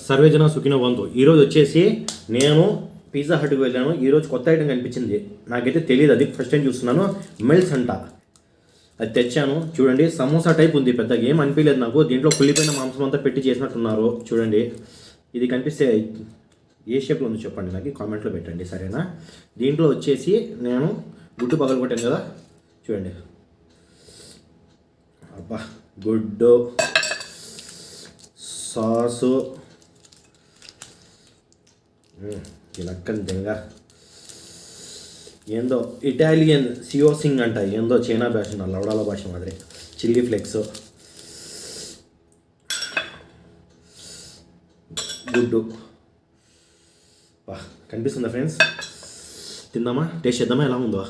సర్వేజన సుఖినో వంతు. ఈరోజు వచ్చేసి నేను పిజ్జా హట్కి వెళ్ళాను. ఈరోజు కొత్త ఐటెం కనిపించింది, నాకైతే తెలియదు, అది ఫస్ట్ టైం చూస్తున్నాను. మెల్స్ అంట, అది తెచ్చాను. చూడండి, సమోసా టైప్ ఉంది, పెద్దగా ఏం అనిపించలేదు నాకు. దీంట్లో కుళ్ళిపోయిన మాంసం అంతా పెట్టి చేసినట్టున్నారు. చూడండి, ఇది కనిపిస్తే ఏ షేప్లో ఉందో చెప్పండి, నాకు కామెంట్లో పెట్టండి, సరేనా. దీంట్లో వచ్చేసి నేను గుడ్డు పగలు కొట్టాను కదా, చూడండి. అబ్బా, గుడ్డు, సాసు, లక్కన్ దెంగ, ఏందో ఇటాలియన్ సియోసింగ్ అంట, ఏందో చైనా భాష, లవడాల భాష మాదిరి. చిల్లీ ఫ్లేక్స్, గుడ్డు. కనిపిస్తుందా ఫ్రెండ్స్? తిందామా, టేస్ట్ చేద్దామా ఎలా ఉందో.